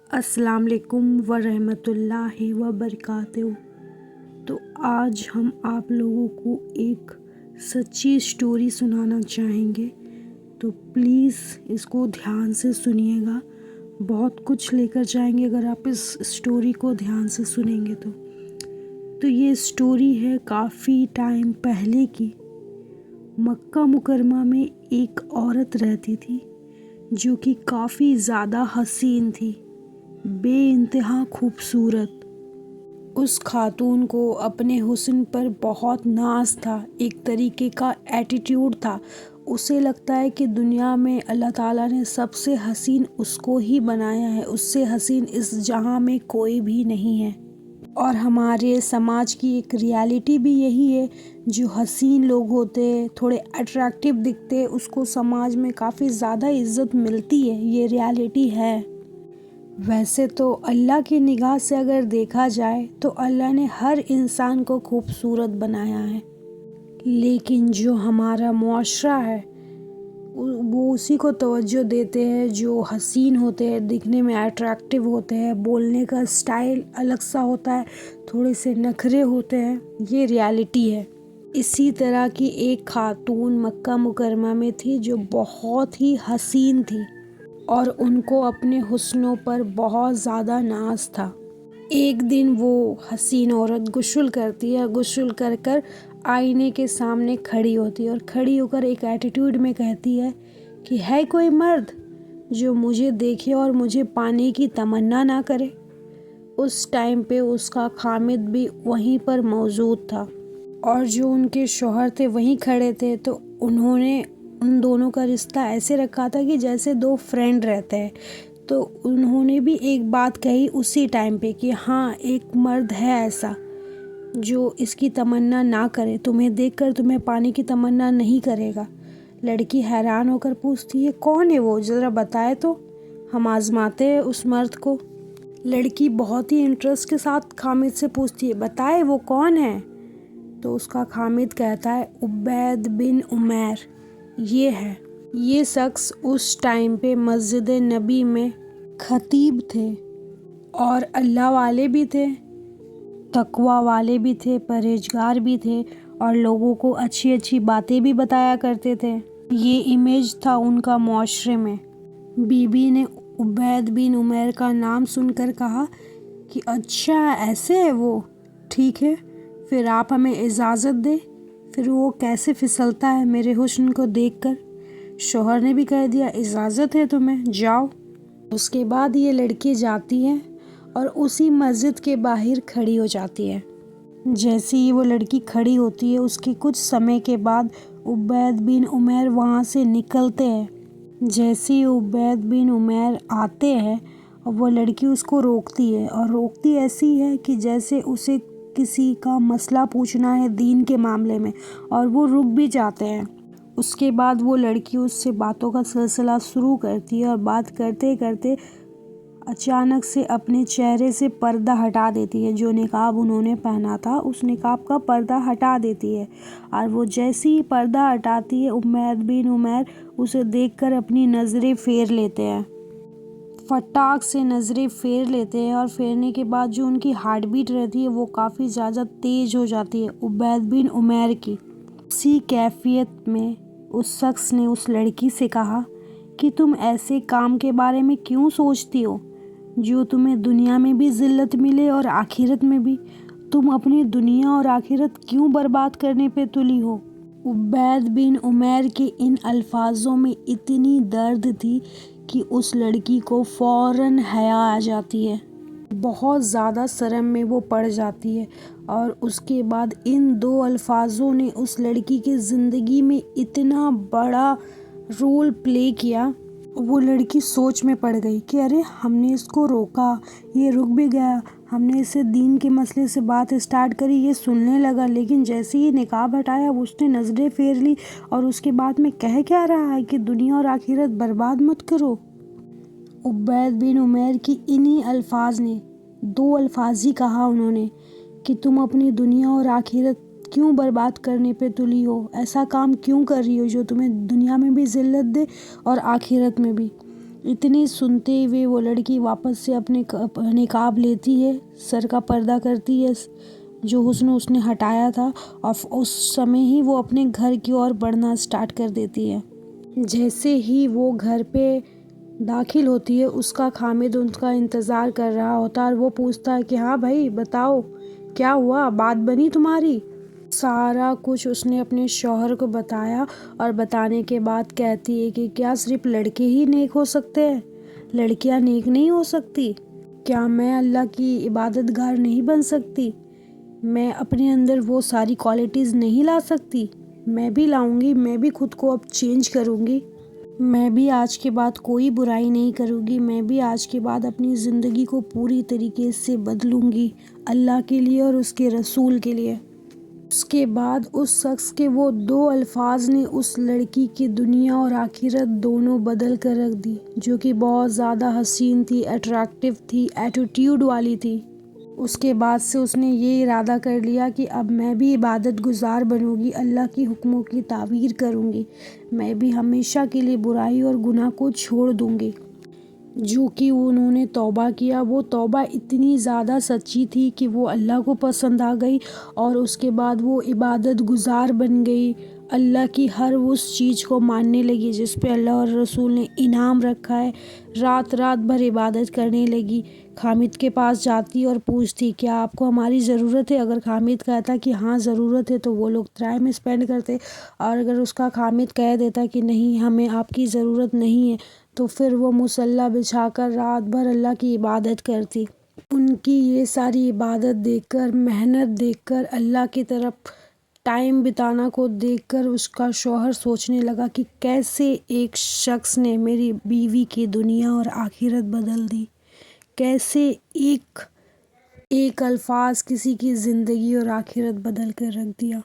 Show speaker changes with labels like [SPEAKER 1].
[SPEAKER 1] अस्सलाम वालेकुम वरहमतुल्लाहि वबरकातुहू। तो आज हम आप लोगों को एक सच्ची स्टोरी सुनाना चाहेंगे, तो प्लीज़ इसको ध्यान से सुनिएगा। बहुत कुछ लेकर जाएंगे अगर आप इस स्टोरी को ध्यान से सुनेंगे तो ये स्टोरी है काफ़ी टाइम पहले की। मक्का मुकरमा में एक औरत रहती थी जो कि काफ़ी ज़्यादा हसीन थी, बेइंतहा खूबसूरत। उस खातून को अपने हुस्न पर बहुत नाज था, एक तरीके का एटीट्यूड था। उसे लगता है कि दुनिया में अल्लाह ताला ने सबसे हसीन उसको ही बनाया है, उससे हसीन इस जहां में कोई भी नहीं है। और हमारे समाज की एक रियलिटी भी यही है, जो हसीन लोग होते हैं, थोड़े अट्रैक्टिव दिखते हैं, उसको समाज में काफ़ी ज़्यादा इज्जत मिलती है। ये रियलिटी है। वैसे तो अल्लाह की निगाह से अगर देखा जाए तो अल्लाह ने हर इंसान को खूबसूरत बनाया है, लेकिन जो हमारा मुआशरा है वो उसी को तवज्जो देते हैं जो हसीन होते हैं, दिखने में अट्रैक्टिव होते हैं, बोलने का स्टाइल अलग सा होता है, थोड़े से नखरे होते हैं। ये रियलिटी है। इसी तरह की एक खातून मक्का मुकरमा में थी जो बहुत ही हसीन थी और उनको अपने हुस्नों पर बहुत ज़्यादा नाज था। एक दिन वो हसीन औरत गुस्ल करती है, गुस्ल कर कर आईने के सामने खड़ी होती है और खड़ी होकर एक एटीट्यूड में कहती है कि है कोई मर्द जो मुझे देखे और मुझे पाने की तमन्ना ना करे। उस टाइम पे उसका खामिद भी वहीं पर मौजूद था और जो उनके शौहर थे वहीं खड़े थे। तो उन्होंने उन दोनों का रिश्ता ऐसे रखा था कि जैसे दो फ्रेंड रहते हैं। तो उन्होंने भी एक बात कही उसी टाइम पे कि हाँ, एक मर्द है ऐसा जो इसकी तमन्ना ना करे, तुम्हें देखकर तुम्हें पाने की तमन्ना नहीं करेगा। लड़की हैरान होकर पूछती है, कौन है वो, ज़रा बताए तो हम आजमाते हैं उस मर्द को। लड़की बहुत ही इंटरेस्ट के साथ खामिद से पूछती है, बताए वो कौन है। तो उसका खामिद कहता है, उबैद बिन उमैर ये है। ये शख्स उस टाइम पे मस्जिद नबी में खतीब थे और अल्लाह वाले भी थे, तकवा वाले भी थे, परहेजगार भी थे और लोगों को अच्छी अच्छी बातें भी बताया करते थे। ये इमेज था उनका मुआशरे में। बीबी ने उबैद बिन उमैर का नाम सुनकर कहा कि अच्छा ऐसे है वो, ठीक है, फिर आप हमें इजाज़त दे। फिर वो कैसे फिसलता है मेरे हुस्न को देखकर। शौहर ने भी कह दिया, इजाज़त है तुम्हें, जाओ। उसके बाद ये लड़की जाती है और उसी मस्जिद के बाहर खड़ी हो जाती है। जैसे ही वो लड़की खड़ी होती है, उसके कुछ समय के बाद उबैद बिन उमैर वहाँ से निकलते हैं। जैसे ही उबैद बिन उमैर आते हैं, वो लड़की उसको रोकती है और रोकती ऐसी है कि जैसे उसे किसी का मसला पूछना है दीन के मामले में, और वो रुक भी जाते हैं। उसके बाद वो लड़की उससे बातों का सिलसिला शुरू करती है और बात करते करते अचानक से अपने चेहरे से पर्दा हटा देती है। जो निकाब उन्होंने पहना था उस निकाब का पर्दा हटा देती है और वो जैसे ही पर्दा हटाती है, उबैद बिन उमैर उसे देखकर अपनी नज़रें फेर लेते हैं। फटाक से नज़रें फेर लेते हैं और फेरने के बाद जो उनकी हार्ट बीट रहती है वो काफ़ी ज़्यादा तेज़ हो जाती है उबैद बिन उमैर की। उसी कैफियत में उस शख्स ने उस लड़की से कहा कि तुम ऐसे काम के बारे में क्यों सोचती हो जो तुम्हें दुनिया में भी ज़िल्लत मिले और आखिरत में भी। तुम अपनी दुनिया और आखिरत क्यों बर्बाद करने पे तुली हो। उबैद बिन उमैर के इन अल्फाजों में इतनी दर्द थी कि उस लड़की को फ़ौरन हया आ जाती है, बहुत ज़्यादा शर्म में वो पड़ जाती है। और उसके बाद इन दो अल्फाजों ने उस लड़की की ज़िंदगी में इतना बड़ा रोल प्ले किया। वो लड़की सोच में पड़ गई कि अरे, हमने इसको रोका, ये रुक भी गया, हमने इससे दीन के मसले से बात स्टार्ट करी, ये सुनने लगा, लेकिन जैसे ही निकाब हटाया उसने नज़रें फेर ली और उसके बाद में कह क्या रहा है कि दुनिया और आखिरत बर्बाद मत करो। उबैद बिन उमैर की इन्हीं अल्फाज ने, दो अल्फाज ही कहा उन्होंने कि तुम अपनी दुनिया और आखिरत क्यों बर्बाद करने पे तुली हो, ऐसा काम क्यों कर रही हो जो तुम्हें दुनिया में भी ज़िल्लत दे और आखिरत में भी। اتنی سنتے ہوئے وہ لڑکی واپس سے اپنے نقاب لیتی ہے، سر کا پردہ کرتی ہے جو حسن اس نے ہٹایا تھا، اور اس سمے ہی وہ اپنے گھر کی اور بڑھنا سٹارٹ کر دیتی ہے۔ جیسے ہی وہ گھر پہ داخل ہوتی ہے، اس کا خامد ان کا انتظار کر رہا ہوتا ہے اور وہ پوچھتا ہے کہ ہاں بھائی بتاؤ کیا ہوا، بات بنی تمہاری؟ سارا کچھ اس نے اپنے شوہر کو بتایا، اور بتانے کے بعد کہتی ہے کہ کیا صرف لڑکے ہی نیک ہو سکتے ہیں، لڑکیاں نیک نہیں ہو سکتی؟ کیا میں اللہ کی عبادت گار نہیں بن سکتی؟ میں اپنے اندر وہ ساری کوالٹیز نہیں لا سکتی؟ میں بھی لاؤں گی، میں بھی خود کو اب چینج کروں گی، میں بھی آج کے بعد کوئی برائی نہیں کروں گی، میں بھی آج کے بعد اپنی زندگی کو پوری طریقے سے بدلوں گی اللہ کے لیے اور اس کے رسول کے لیے۔ اس کے بعد اس شخص کے وہ 2 الفاظ نے اس لڑکی کی دنیا اور آخرت دونوں بدل کر رکھ دی، جو کہ بہت زیادہ حسین تھی، اٹریکٹیو تھی، ایٹیٹیوڈ والی تھی۔ اس کے بعد سے اس نے یہ ارادہ کر لیا کہ اب میں بھی عبادت گزار بنوں گی، اللہ کی حکموں کی تعبیر کروں گی، میں بھی ہمیشہ کے لیے برائی اور گناہ کو چھوڑ دوں گی۔ جو کہ انہوں نے توبہ کیا، وہ توبہ اتنی زیادہ سچی تھی کہ وہ اللہ کو پسند آ گئی، اور اس کے بعد وہ عبادت گزار بن گئی، اللہ کی ہر اس چیز کو ماننے لگی جس پہ اللہ اور رسول نے انعام رکھا ہے، رات رات بھر عبادت کرنے لگی۔ خامد کے پاس جاتی اور پوچھتی کیا آپ کو ہماری ضرورت ہے؟ اگر خامد کہتا کہ ہاں ضرورت ہے تو وہ لوگ ٹائم اسپینڈ کرتے، اور اگر اس کا خامد کہہ دیتا کہ نہیں ہمیں آپ کی ضرورت نہیں ہے تو پھر وہ مصلی بچھا کر رات بھر اللہ کی عبادت کرتی۔ ان کی یہ ساری عبادت دیکھ کر، محنت دیکھ کر، اللہ کی طرف ٹائم بتانا کو دیکھ کر اس کا شوہر سوچنے لگا کہ کیسے ایک شخص نے میری بیوی کی دنیا اور آخرت بدل دی، کیسے ایک الفاظ کسی کی زندگی اور آخرت بدل کر رکھ دیا۔